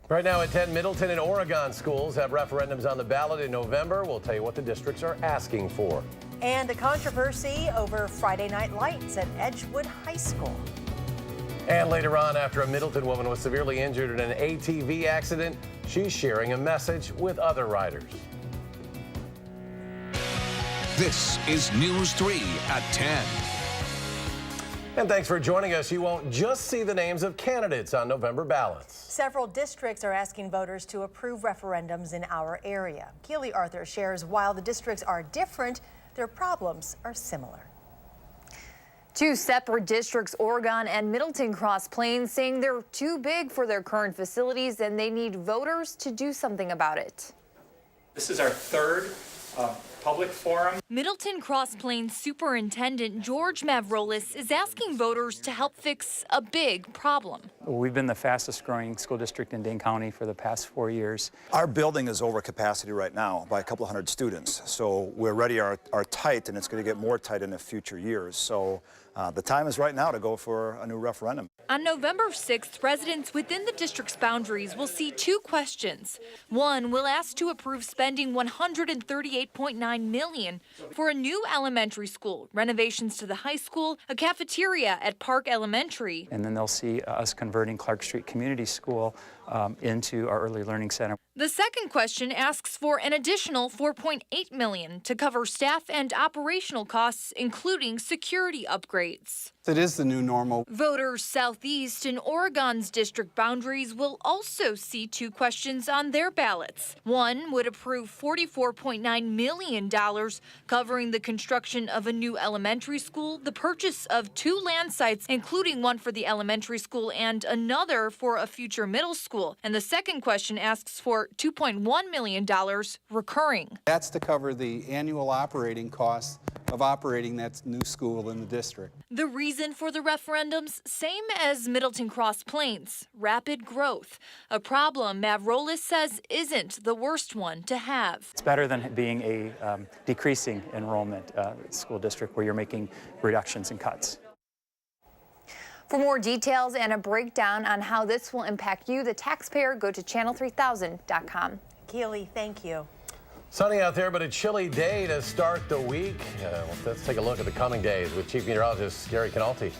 Right now at 10, Middleton and Oregon schools have referendums on the ballot in November. We'll tell you what the districts are asking for. And a controversy over Friday night lights at Edgewood High School. And later on, after a Middleton woman was severely injured in an ATV accident, she's sharing a message with other riders. This is News 3 at 10. And thanks for joining us. You won't just see the names of candidates on November ballots. Several districts are asking voters to approve referendums in our area. Keely Arthur shares while the districts are different, their problems are similar. Two separate districts, Oregon and Middleton Cross Plains, saying they're too big for their current facilities and they need voters to do something about it. This is our third public forum. Middleton Cross Plains Superintendent George Mavrolis is asking voters to help fix a big problem. We've been the fastest growing school district in Dane County for the past 4 years. Our building is over capacity right now by a couple hundred students. So we're already are tight, and it's going to get more tight in the future years. So the time is right now to go for a new referendum. On November 6th, residents within the district's boundaries will see two questions. One will ask to approve spending $138.9 million for a new elementary school, renovations to the high school, a cafeteria at Park Elementary. And then they'll see us converting Clark Street Community School into our early learning center. The second question asks for an additional $4.8 million to cover staff and operational costs, including security upgrades. It is the new normal. Voters southeast in Oregon's district boundaries will also see two questions on their ballots. One would approve $44.9 million covering the construction of a new elementary school, the purchase of two land sites, including one for the elementary school and another for a future middle school. And the second question asks for $2.1 million recurring. That's to cover the annual operating costs of operating that new school in the district. The reason for the referendums, same as Middleton Cross Plains, rapid growth. A problem Mavrolis says isn't the worst one to have. It's better than being a decreasing enrollment school district where you're making reductions and cuts. For more details and a breakdown on how this will impact you, the taxpayer, go to channel3000.com. Keely, thank you. Sunny out there, but a chilly day to start the week. Let's take a look at the coming days with Chief Meteorologist Gary Canalti.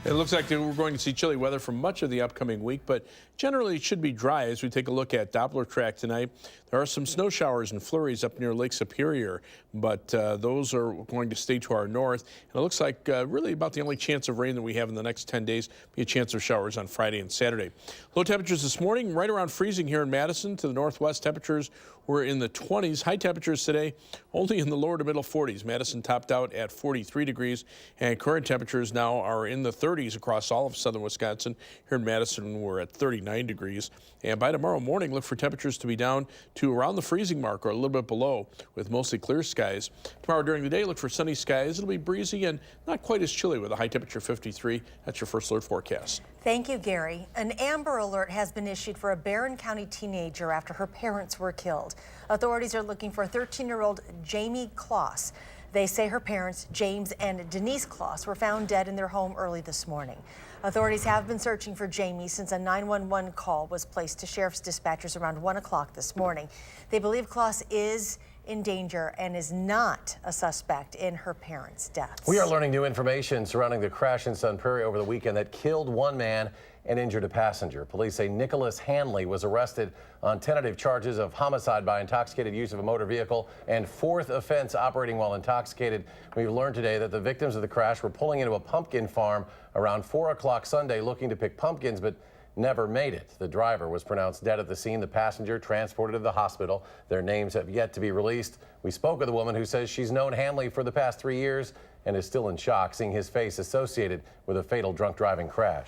It looks like we're going to see chilly weather for much of the upcoming week, but generally it should be dry as we take a look at Doppler track tonight. There are some snow showers and flurries up near Lake Superior, but those are going to stay to our north. And it looks like really about the only chance of rain that we have in the next 10 days, be a chance of showers on Friday and Saturday. Low temperatures this morning, right around freezing here in Madison. To the northwest, temperatures were in the 20s. High temperatures today only in the lower to middle 40s. Madison topped out at 43 degrees, and current temperatures now are in the 30s across all of southern Wisconsin. Here in Madison, we're at 39 degrees. And by tomorrow morning, look for temperatures to be down to around the freezing mark or a little bit below, with mostly clear skies. Tomorrow during the day, look for sunny skies. It'll be breezy and not quite as chilly with a high temperature of 53. That's your first alert forecast. Thank you, Gary. An Amber Alert has been issued for a Barron County teenager after her parents were killed. Authorities are looking for 13-year-old Jamie Kloss. They say her parents, James and Denise Kloss, were found dead in their home early this morning. Authorities have been searching for Jamie since a 911 call was placed to sheriff's dispatchers around 1 o'clock this morning. They believe Kloss is in danger and is not a suspect in her parents' deaths. We are learning new information surrounding the crash in Sun Prairie over the weekend that killed one man and injured a passenger. Police say Nicholas Hanley was arrested on tentative charges of homicide by intoxicated use of a motor vehicle and fourth offense operating while intoxicated. We've learned today that the victims of the crash were pulling into a pumpkin farm around 4 o'clock Sunday looking to pick pumpkins, but never made it. The driver was pronounced dead at the scene. The passenger transported to the hospital. Their names have yet to be released. We spoke with a woman who says she's known Hanley for the past 3 years and is still in shock seeing his face associated with a fatal drunk driving crash.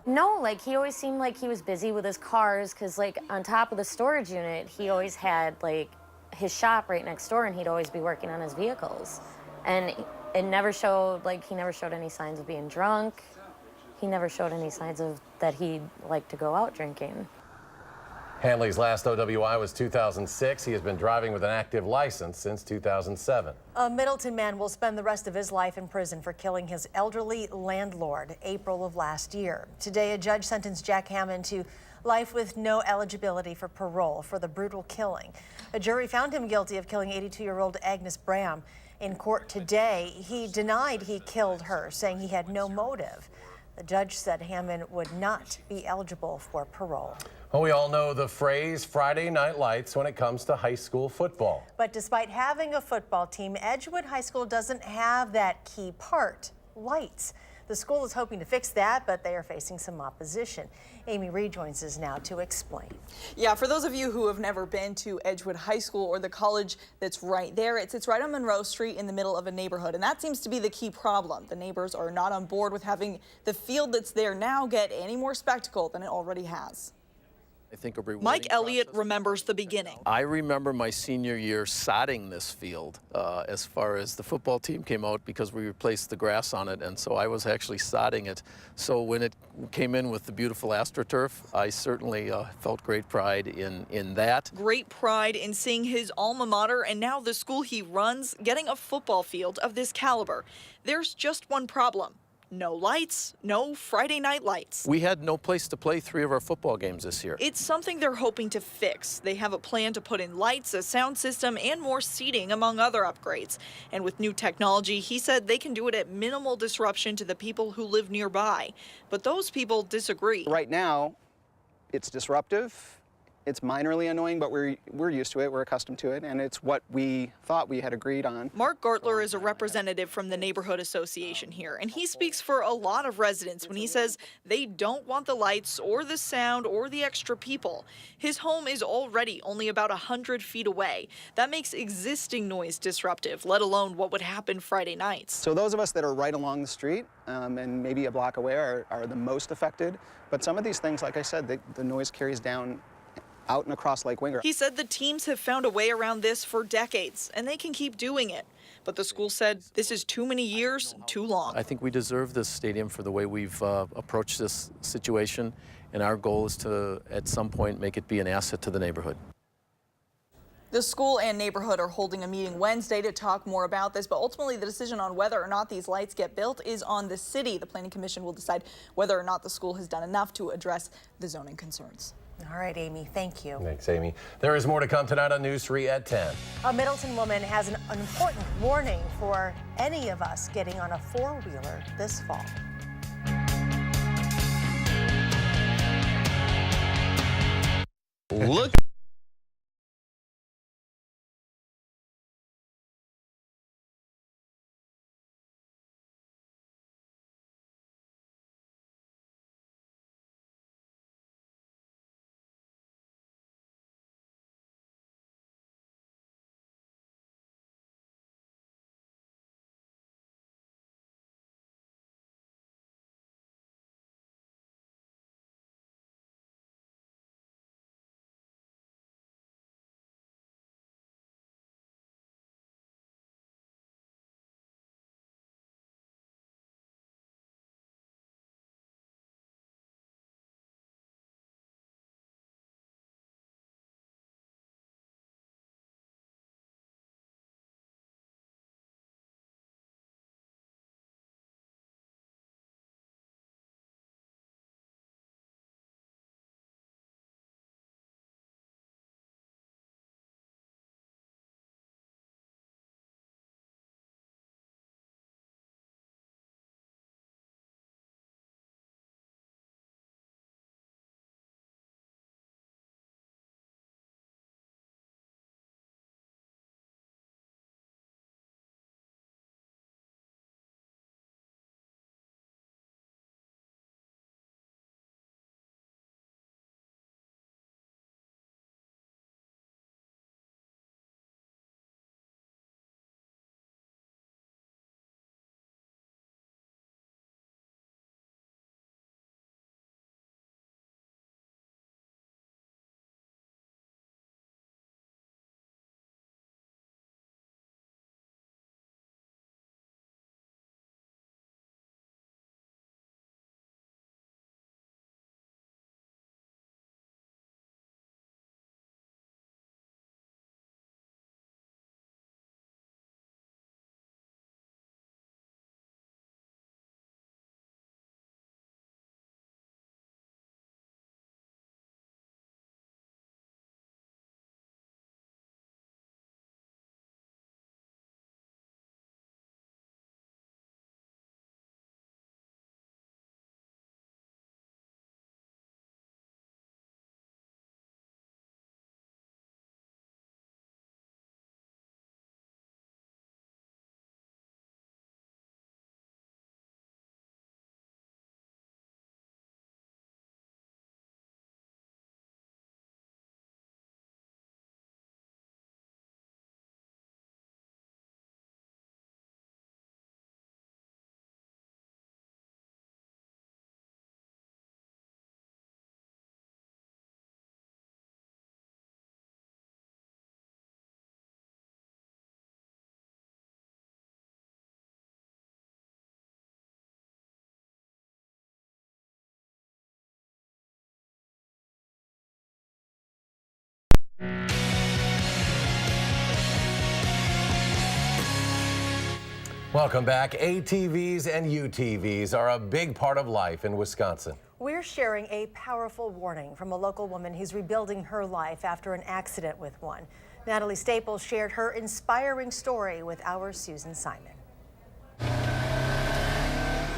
No, like he always seemed like he was busy with his cars because like on top of the storage unit, he always had like his shop right next door and he'd always be working on his vehicles. And it never showed, like he never showed any signs of being drunk. He never showed any signs of that he'd like to go out drinking. Hanley's last OWI was 2006. He has been driving with an active license since 2007. A Middleton man will spend the rest of his life in prison for killing his elderly landlord April of last year. Today, a judge sentenced Jack Hammond to life with no eligibility for parole for the brutal killing. A jury found him guilty of killing 82-year-old Agnes Bram. In court today, he denied he killed her, saying he had no motive. The judge said Hammond would not be eligible for parole. Well, we all know the phrase Friday Night Lights when it comes to high school football. But despite having a football team, Edgewood High School doesn't have that key part, lights. The school is hoping to fix that, but they are facing some opposition. Amy Reed joins us now to explain. Yeah, for those of you who have never been to Edgewood High School or the college that's right there, it sits right on Monroe Street in the middle of a neighborhood, and that seems to be the key problem. The neighbors are not on board with having the field that's there now get any more spectacle than it already has. I think a rewarding Mike Elliott process. remembers the beginning. I remember my senior year sodding this field as far as the football team came out because we replaced the grass on it, and so I was actually sodding it. So when it came in with the beautiful AstroTurf, I certainly felt great pride in that. Great pride in seeing his alma mater and now the school he runs getting a football field of this caliber. There's just one problem. No lights, no Friday night lights. We had no place to play 3 of our football games this year. It's something they're hoping to fix. They have a plan to put in lights, a sound system, and more seating, among other upgrades. And with new technology, he said they can do it at minimal disruption to the people who live nearby. But those people disagree. Right now, it's disruptive. It's minorly annoying, but we're used to it, we're accustomed to it, and it's what we thought we had agreed on. Mark Gartler is a representative from the neighborhood association here, and he speaks for a lot of residents when he says they don't want the lights or the sound or the extra people. His home is already only about 100 feet away. That makes existing noise disruptive, let alone what would happen Friday nights. So those of us that are right along the street and maybe a block away are the most affected, but some of these things, like I said, the noise carries down out and across Lake Winger. He said the teams have found a way around this for decades, and they can keep doing it. But the school said this is too many years, too long. I think we deserve this stadium for the way we've approached this situation, and our goal is to, at some point, make it be an asset to the neighborhood. The school and neighborhood are holding a meeting Wednesday to talk more about this, but ultimately the decision on whether or not these lights get built is on the city. The Planning Commission will decide whether or not the school has done enough to address the zoning concerns. All right, Amy, thank you. Thanks, Amy. There is more to come tonight on News 3 at 10. A Middleton woman has an important warning for any of us getting on a four-wheeler this fall. Look Welcome back. ATVs and UTVs are a big part of life in Wisconsin. We're sharing a powerful warning from a local woman who's rebuilding her life after an accident with one. Natalie Staples shared her inspiring story with our Susan Simon.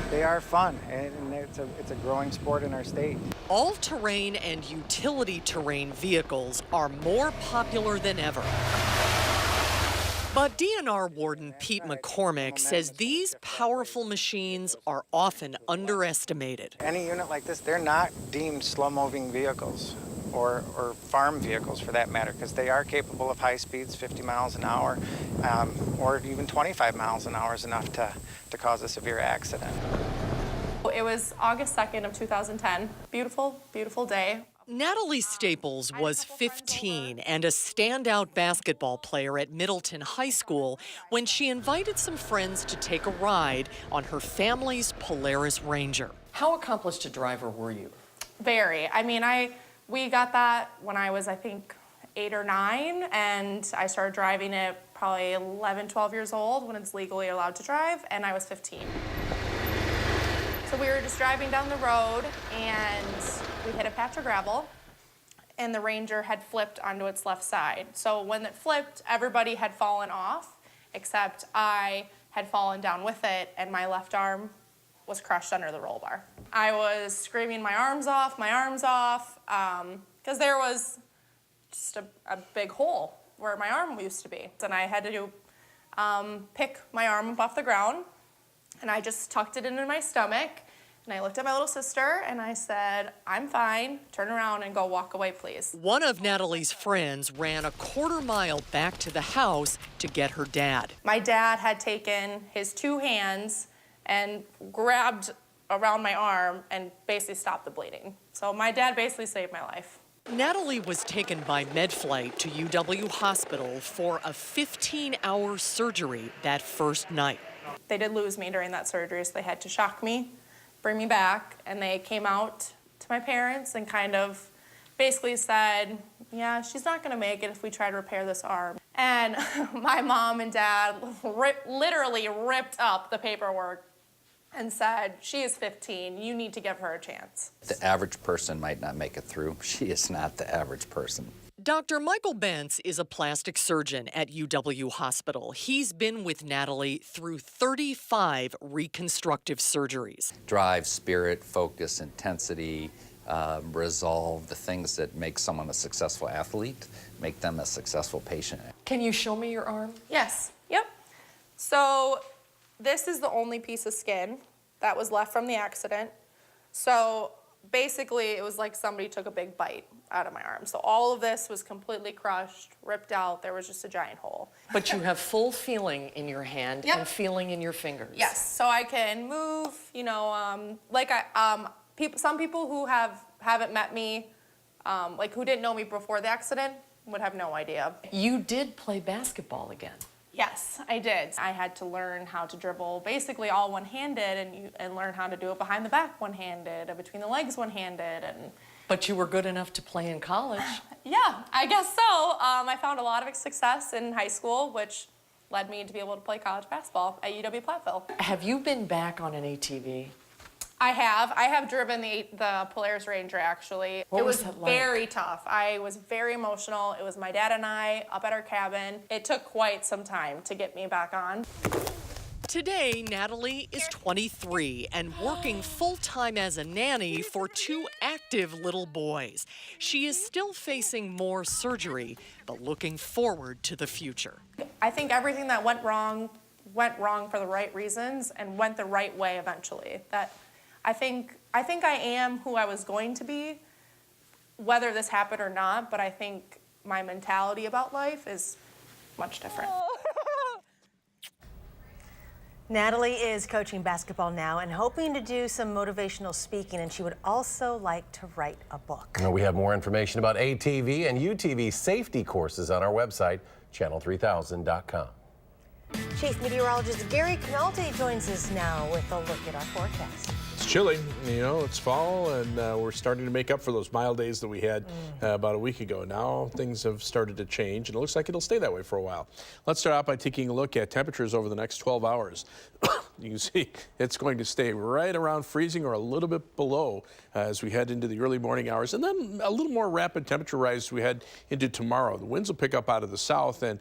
They are fun, and it's a growing sport in our state. All-terrain and utility terrain vehicles are more popular than ever. But DNR Warden Pete McCormick says these powerful machines are often underestimated. Any unit like this, they're not deemed slow-moving vehicles or farm vehicles for that matter, because they are capable of high speeds, 50 miles an hour, or even 25 miles an hour is enough to cause a severe accident. It was August 2nd of 2010. Beautiful, beautiful day. Natalie Staples was 15 and a standout basketball player at Middleton High School when she invited some friends to take a ride on her family's Polaris Ranger. How accomplished a driver were you? Very. I mean, we got that when I was, I think, 8 or 9, and I started driving it probably 11, 12 years old when it's legally allowed to drive, and I was 15. So we were just driving down the road, and we hit a patch of gravel, and the Ranger had flipped onto its left side. So when it flipped, everybody had fallen off, except I had fallen down with it, and my left arm was crushed under the roll bar. I was screaming my arms off, because there was just a big hole where my arm used to be. And I had to pick my arm up off the ground, and I just tucked it into my stomach, and I looked at my little sister, and I said, I'm fine, turn around and go walk away, please. One of Natalie's friends ran a quarter-mile back to the house to get her dad. My dad had taken his 2 hands and grabbed around my arm and basically stopped the bleeding. So my dad basically saved my life. Natalie was taken by MedFlight to UW Hospital for a 15-hour surgery that first night. They did lose me during that surgery, so they had to shock me, bring me back, and they came out to my parents and kind of basically said, yeah, she's not gonna make it if we try to repair this arm. And my mom and dad literally ripped up the paperwork and said, she is 15, you need to give her a chance. The average person might not make it through. She is not the average person. Dr. Michael Bentz is a plastic surgeon at UW Hospital. He's been with Natalie through 35 reconstructive surgeries. Drive, spirit, focus, intensity, resolve, the things that make someone a successful athlete, make them a successful patient. Can you show me your arm? Yes, yep. So this is the only piece of skin that was left from the accident. So basically it was like somebody took a big bite out of my arm. So all of this was completely crushed, ripped out. There was just a giant hole. But you have full feeling in your hand Yep. and feeling in your fingers. Yes, so I can move, you know, some people who haven't met me, like who didn't know me before the accident, would have no idea. You did play basketball again. Yes, I did. I had to learn how to dribble basically all one-handed and learn how to do it behind the back one-handed, and between the legs one-handed. But you were good enough to play in college. Yeah, I guess so. I found a lot of success in high school, which led me to be able to play college basketball at UW-Platteville. Have you been back on an ATV? I have driven the Polaris Ranger, actually. What it was that like? Very tough. I was very emotional. It was my dad and I up at our cabin. It took quite some time to get me back on. Today, Natalie is 23 and working full-time as a nanny for 2 active little boys. She is still facing more surgery, but looking forward to the future. I think everything that went wrong for the right reasons and went the right way eventually. That I think I am who I was going to be, whether this happened or not, but I think my mentality about life is much different. Natalie is coaching basketball now and hoping to do some motivational speaking, and she would also like to write a book. And we have more information about ATV and UTV safety courses on our website, channel3000.com. Chief Meteorologist Gary Canalti joins us now with a look at our forecast. chilly. You know, it's fall, and we're starting to make up for those mild days that we had about a week ago. Now things have started to change, and it looks like it'll stay that way for a while. Let's start out by taking a look at temperatures over the next 12 hours. You can see it's going to stay right around freezing or a little bit below as we head into the early morning hours, and then a little more rapid temperature rise as we head into tomorrow. The winds will pick up out of the south and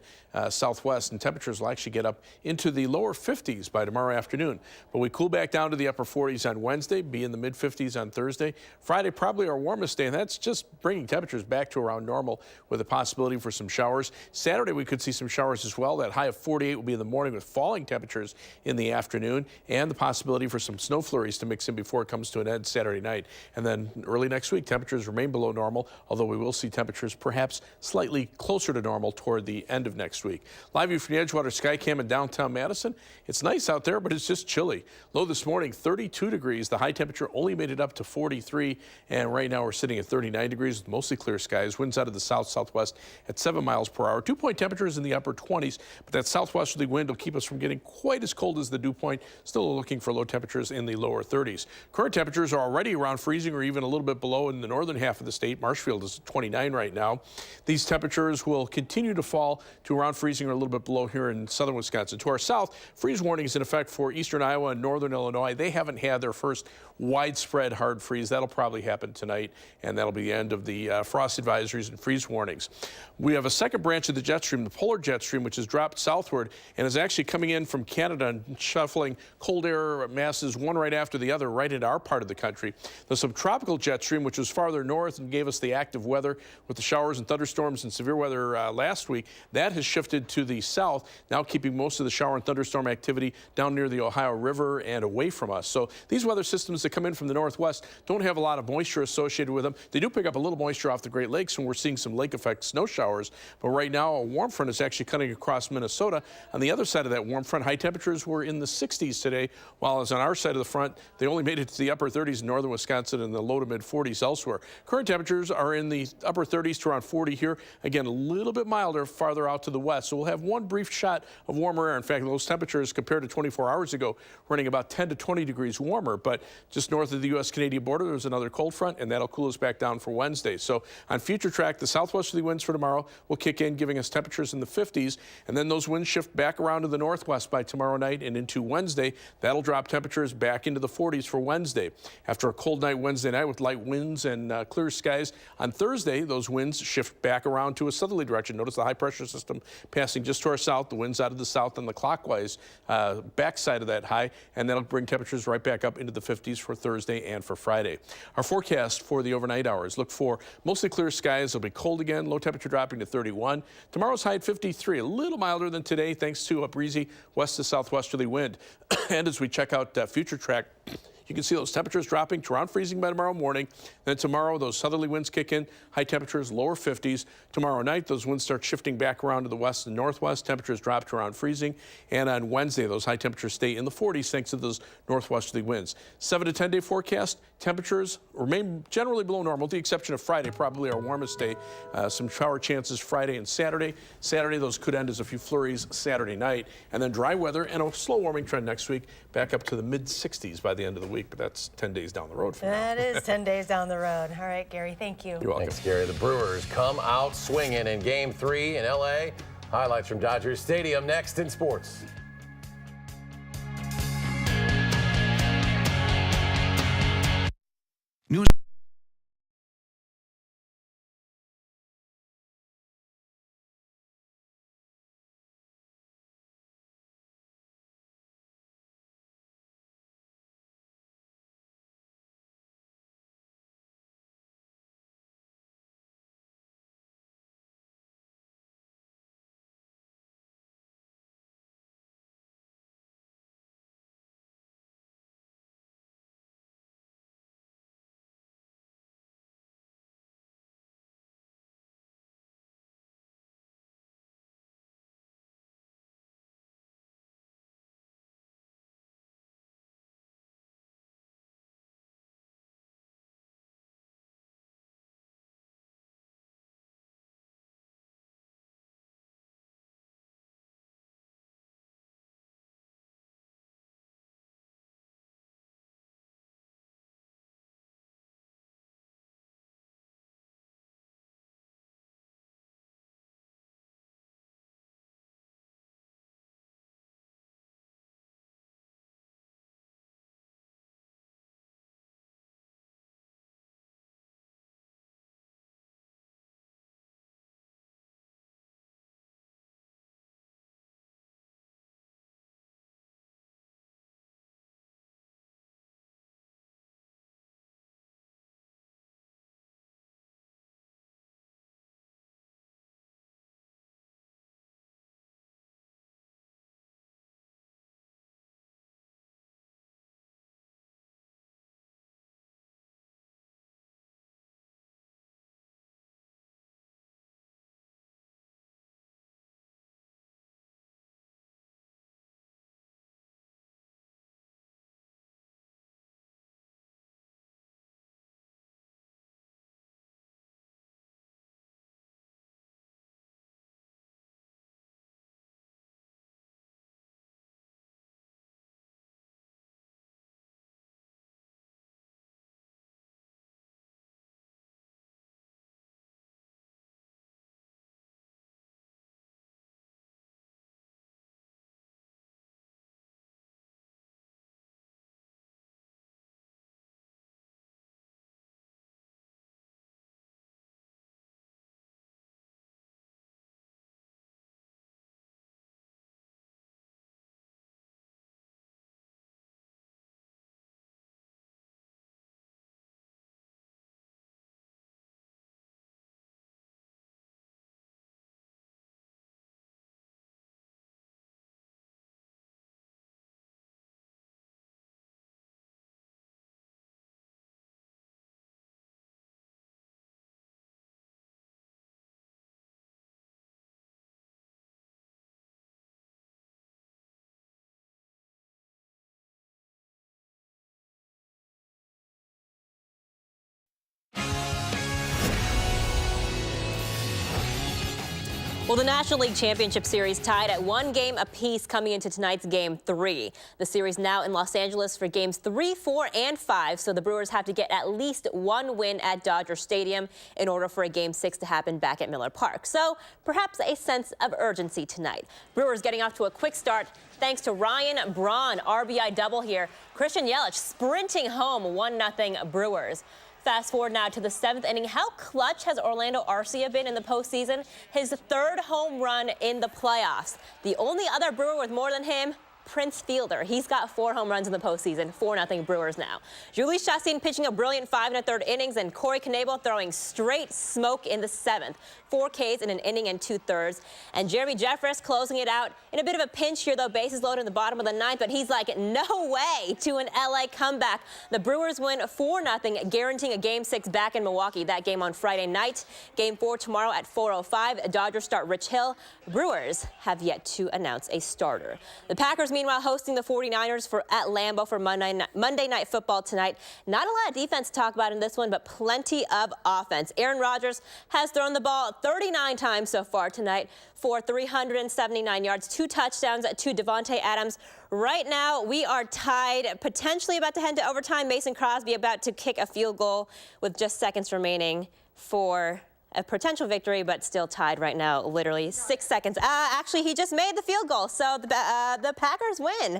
southwest, and temperatures will actually get up into the lower 50s by tomorrow afternoon. But we cool back down to the upper 40s on Wednesday, be in the mid 50s on Thursday. Friday, probably our warmest day, and that's just bringing temperatures back to around normal with a possibility for some showers. Saturday, we could see some showers as well. That high of 48 will be in the morning with falling temperatures in the afternoon, and the possibility for some snow flurries to mix in before it comes to an end Saturday night. And then early next week, temperatures remain below normal, although we will see temperatures perhaps slightly closer to normal toward the end of next week. Live view from the Edgewater Skycam in downtown Madison. It's nice out there, but it's just chilly. Low this morning, 32 degrees. The high temperature only made it up to 43, and right now we're sitting at 39 degrees with mostly clear skies. Winds out of the south-southwest at 7 miles per hour. Dew point temperatures in the upper 20s, but that southwesterly wind will keep us from getting quite as cold as the dew point. Still looking for low temperatures in the lower 30s. Current temperatures are already around freezing or even a little bit below in the northern half of the state. Marshfield is 29 right now. These temperatures will continue to fall to around freezing or a little bit below here in southern Wisconsin. To our south, freeze warnings in effect for eastern Iowa and northern Illinois. They haven't had their first widespread hard freeze. That'll probably happen tonight, and that'll be the end of the frost advisories and freeze warnings. We have a second branch of the jet stream, the polar jet stream, which has dropped southward and is actually coming in from Canada and shuffling cold air masses one right after the other right into our part of the country. The subtropical jet stream, which was farther north and gave us the active weather with the showers and thunderstorms and severe weather last week, that has shifted to the south, now keeping most of the shower and thunderstorm activity down near the Ohio River and away from us. So these weather systems that come in from the northwest don't have a lot of moisture associated with them. They do pick up a little moisture off the Great Lakes, and we're seeing some lake effect snow showers. But right now, a warm front is actually cutting across Minnesota. On the other side of that warm front, high temperatures were in the 60s today, while as on our side of the front, they only made it to the upper 30s in northern Wisconsin and the low to mid 40s elsewhere. Current temperatures are in the upper 30s to around 40 here. Again, a little bit milder farther out to the west. So we'll have one brief shot of warmer air. In fact, those temperatures compared to 24 hours ago, running about 10 to 20 degrees warmer. But just north of the U.S.-Canadian border, there's another cold front, and that'll cool us back down for Wednesday. So on future track, the southwesterly winds for tomorrow will kick in, giving us temperatures in the 50s. And then those winds shift back around to the northwest by tomorrow night and into Wednesday. That'll drop temperatures back into the 40s for Wednesday. After a cold night Wednesday night with light winds and clear skies, on Thursday, those winds shift back around to a southerly direction. Notice the high pressure system passing just to our south, the winds out of the south on the clockwise backside of that high, and that'll bring temperatures right back up into the 50s for Thursday and for Friday. Our forecast for the overnight hours, look for mostly clear skies. It'll be cold again, low temperature dropping to 31. Tomorrow's high at 53, a little milder than today thanks to a breezy west to southwesterly wind. And as we check out future track, you can see those temperatures dropping to around freezing by tomorrow morning. Then tomorrow, those southerly winds kick in, high temperatures, lower 50s. Tomorrow night, those winds start shifting back around to the west and northwest. Temperatures drop to around freezing. And on Wednesday, those high temperatures stay in the 40s thanks to those northwesterly winds. 7 to 10 day forecast, temperatures remain generally below normal, with the exception of Friday, probably our warmest day. Some shower chances Friday and Saturday. Saturday, those could end as a few flurries Saturday night. And then dry weather and a slow warming trend next week, back up to the mid 60s by the end of the week. But that's 10 days down the road from now. That is 10 days down the road. All right, Gary, thank you. You're welcome. Thanks, Gary. The Brewers come out swinging in Game 3 in L.A. Highlights from Dodger Stadium next in sports. Well, the National League Championship Series tied at 1 game apiece coming into tonight's Game 3. The series now in Los Angeles for Games 3, 4, and 5, so the Brewers have to get at least 1 win at Dodger Stadium in order for a Game 6 to happen back at Miller Park. So perhaps a sense of urgency tonight. Brewers getting off to a quick start thanks to Ryan Braun, RBI double here. Christian Yelich sprinting home 1-0 Brewers. Fast forward now to the 7th inning. How clutch has Orlando Arcia been in the postseason? His 3rd home run in the playoffs. The only other Brewer with more than him, Prince Fielder. He's got 4 home runs in the postseason, 4-0 Brewers now. Jhoulys Chacín pitching a brilliant 5 1/3 innings, and Corey Knebel throwing straight smoke in the 7th. 4 Ks in an inning and 2/3. And Jeremy Jeffress closing it out in a bit of a pinch here, though. Bases loaded in the bottom of the 9th, but he's like, no way to an LA comeback. The Brewers win 4-0, guaranteeing a Game 6 back in Milwaukee. That game on Friday night. Game 4 tomorrow at 4:05. Dodgers start Rich Hill. Brewers have yet to announce a starter. The Packers, meanwhile, hosting the 49ers at Lambeau for Monday Night Football tonight. Not a lot of defense to talk about in this one, but plenty of offense. Aaron Rodgers has thrown the ball 39 times so far tonight for 379 yards, 2 touchdowns to Devontae Adams. Right now, we are tied, potentially about to head to overtime. Mason Crosby about to kick a field goal with just seconds remaining for a potential victory, but still tied right now, literally 6 seconds. Actually, he just made the field goal, so the Packers win.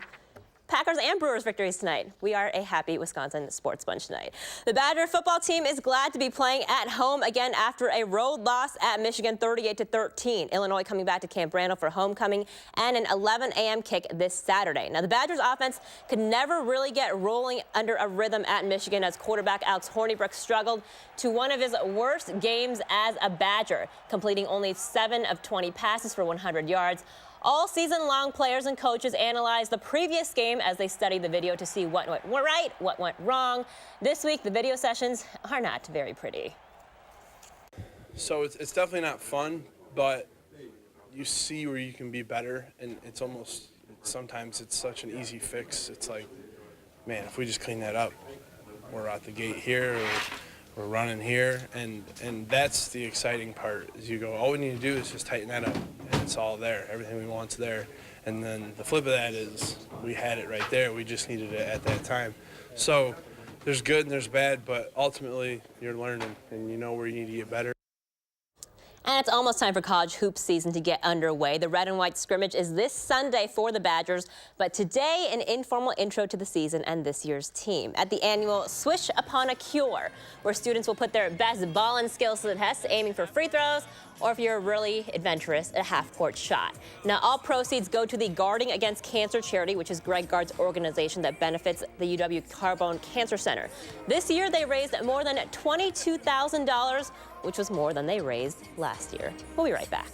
Packers and Brewers victories tonight. We are a happy Wisconsin sports bunch tonight. The Badger football team is glad to be playing at home again after a road loss at Michigan 38-13. Illinois coming back to Camp Randall for homecoming and an 11 a.m. kick this Saturday. Now, the Badgers offense could never really get rolling under a rhythm at Michigan as quarterback Alex Hornibrook struggled to one of his worst games as a Badger, completing only 7 of 20 passes for 100 yards. All season long, players and coaches analyzed the previous game as they studied the video to see what went right, what went wrong. This week, the video sessions are not very pretty. So it's definitely not fun, but you see where you can be better, and it's almost, sometimes it's such an easy fix. It's like, man, if we just clean that up, we're out the gate here, or we're running here, and that's the exciting part, is you go, all we need to do is just tighten that up, and it's all there. Everything we want's there. And then the flip of that is we had it right there. We just needed it at that time. So there's good and there's bad, but ultimately you're learning, and you know where you need to get better. And it's almost time for college hoops season to get underway. The red and white scrimmage is this Sunday for the Badgers, but today an informal intro to the season and this year's team at the annual Swish Upon a Cure, where students will put their best ball and skills to the test, aiming for free throws, or if you're really adventurous, a half-court shot. Now, all proceeds go to the Guarding Against Cancer charity, which is Greg Gard's organization that benefits the UW Carbone Cancer Center. This year, they raised more than $22,000, which was more than they raised last year. We'll be right back.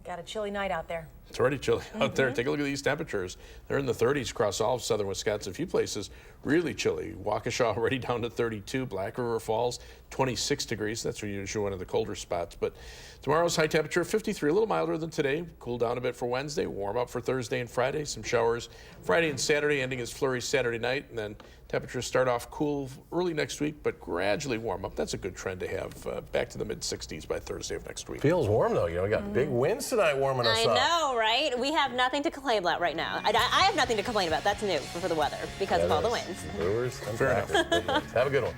Got a chilly night out there. It's already chilly out there. Take a look at these temperatures. They're in the 30s across all of southern Wisconsin. A few places really chilly. Waukesha already down to 32. Black River Falls, 26 degrees. That's usually one of the colder spots. But tomorrow's high temperature, 53, a little milder than today. Cool down a bit for Wednesday. Warm up for Thursday and Friday. Some showers Friday and Saturday, ending as flurries Saturday night. And then temperatures start off cool early next week, but gradually warm up. That's a good trend to have. Back to the mid-60s by Thursday of next week. Feels warm, though. You know, we got big winds tonight warming us up. I know, right? We have nothing to complain about right now. I have nothing to complain about. That's new for the weather because of all the winds. Brewers and Fair enough. Packers. Have a good one.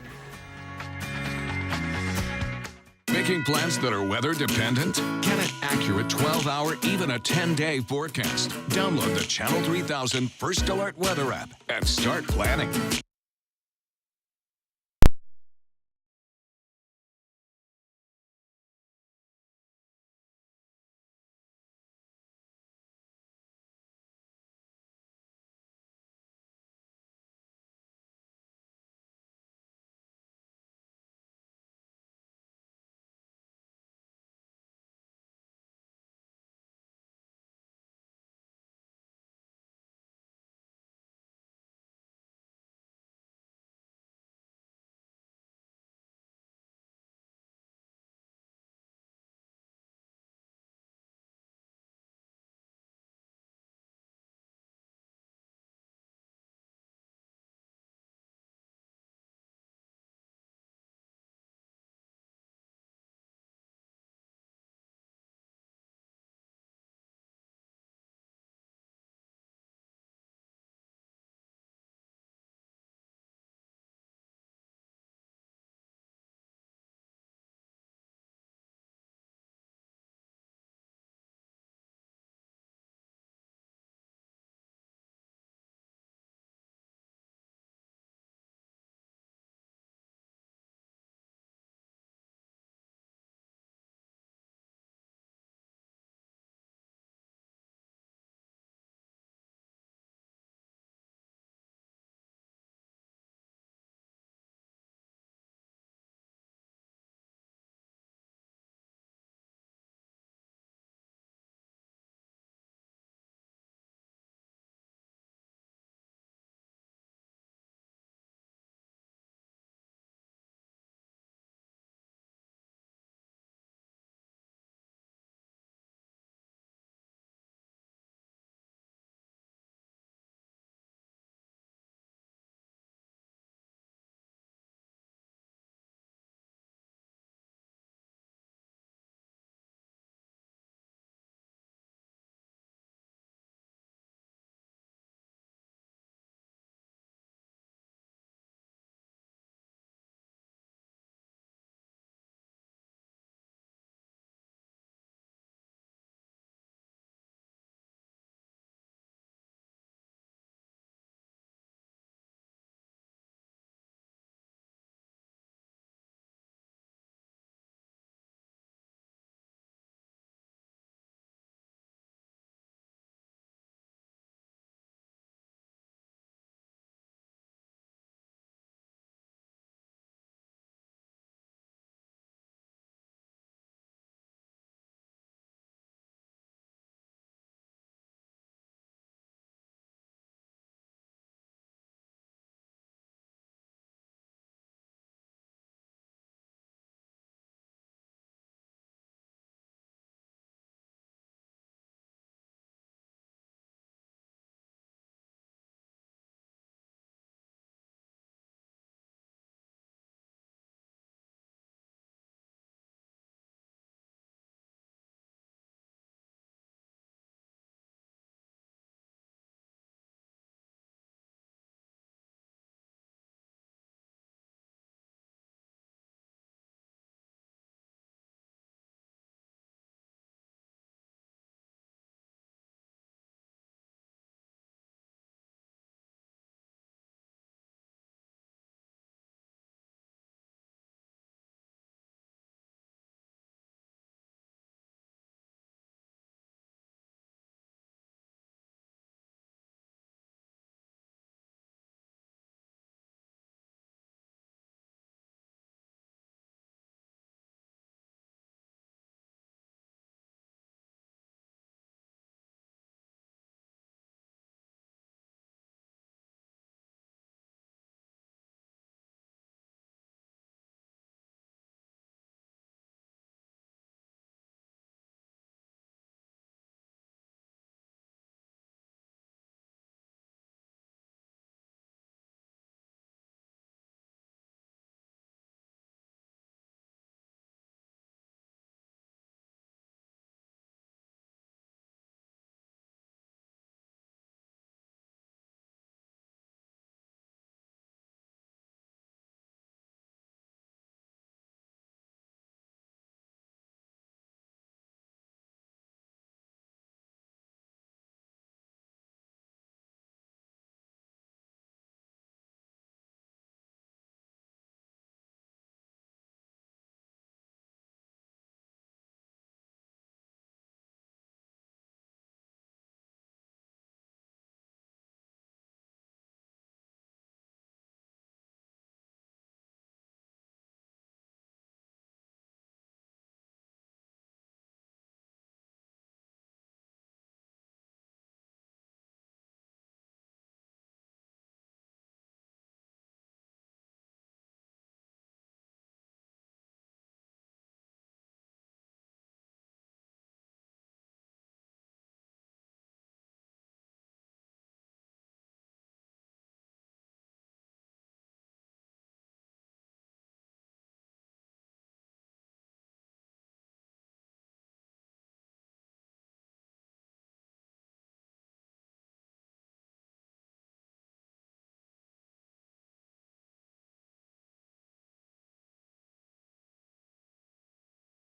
Making plans that are weather dependent? Get an accurate 12-hour, even a 10-day forecast. Download the Channel 3000 First Alert Weather app and start planning.